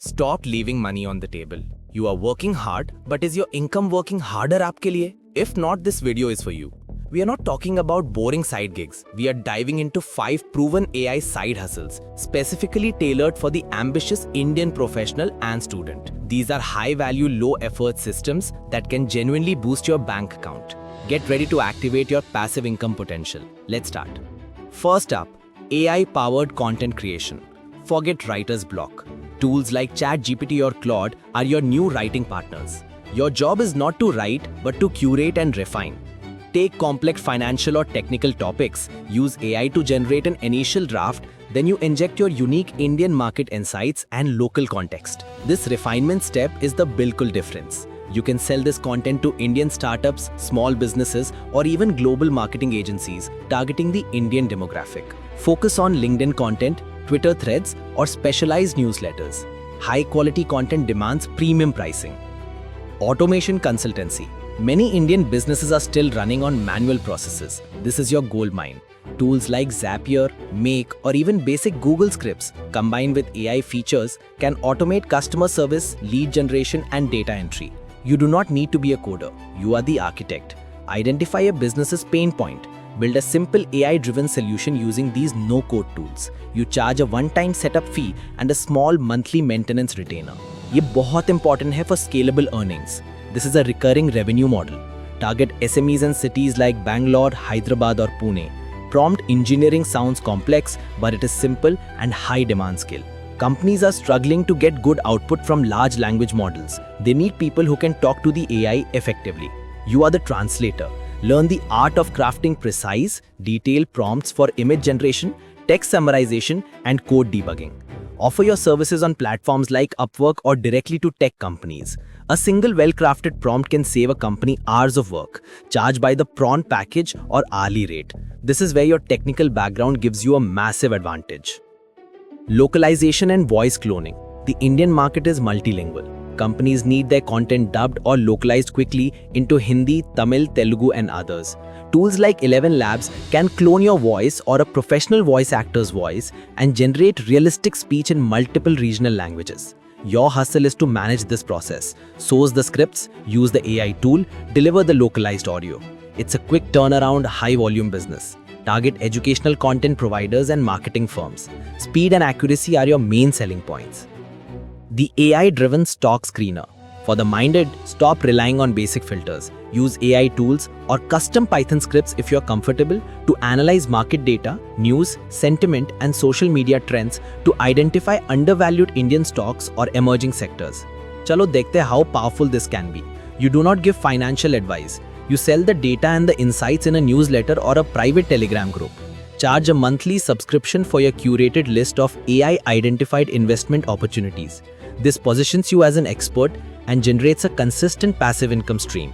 Stop leaving money on the table. You are working hard, but is your income working harder आपके लिए? If not, this video is for you. We are not talking about boring side gigs. We are diving into 5 proven AI side hustles, specifically tailored for the ambitious Indian professional and student. These are high-value, low-effort systems that can genuinely boost your bank account. Get ready to activate your passive income potential. Let's start. First up, AI-powered content creation. Forget writer's block. Tools like ChatGPT or Claude are your new writing partners. Your job is not to write, but to curate and refine. Take complex financial or technical topics, use AI to generate an initial draft, then you inject your unique Indian market insights and local context. This refinement step is the bilkul difference. You can sell this content to Indian startups, small businesses, or even global marketing agencies targeting the Indian demographic. Focus on LinkedIn content, Twitter threads, or specialized newsletters. High-quality content demands premium pricing. Automation consultancy. Many Indian businesses are still running on manual processes. This is your goldmine. Tools like Zapier, Make, or even basic Google scripts combined with AI features can automate customer service, lead generation, and data entry. You do not need to be a coder. You are the architect. Identify a business's pain point. Build a simple AI-driven solution using these no-code tools. You charge a one-time setup fee and a small monthly maintenance retainer. ये बहुत important है for scalable earnings. This is a recurring revenue model. Target SMEs in cities like Bangalore, Hyderabad, or Pune. Prompt engineering sounds complex, but it is simple and high-demand skill. Companies are struggling to get good output from large language models. They need people who can talk to the AI effectively. You are the translator. Learn the art of crafting precise, detailed prompts for image generation, text summarization, and code debugging. Offer your services on platforms like Upwork or directly to tech companies. A single well-crafted prompt can save a company hours of work. Charge by the prawn package or hourly rate. This is where your technical background gives you a massive advantage. Localization and voice cloning. The Indian market is multilingual. Companies need their content dubbed or localized quickly into Hindi, Tamil, Telugu, and others. Tools like 11 Labs can clone your voice or a professional voice actor's voice and generate realistic speech in multiple regional languages. Your hustle is to manage this process. Source the scripts, use the AI tool, deliver the localized audio. It's a quick turnaround, high-volume business. Target educational content providers and marketing firms. Speed and accuracy are your main selling points. The AI-driven stock screener. For the minded, stop relying on basic filters. Use AI tools or custom Python scripts if you're comfortable to analyze market data, news, sentiment, and social media trends to identify undervalued Indian stocks or emerging sectors. Chalo dekhte hain how powerful this can be. You do not give financial advice. You sell the data and the insights in a newsletter or a private Telegram group. Charge a monthly subscription for your curated list of AI-identified investment opportunities. This positions you as an expert and generates a consistent passive income stream.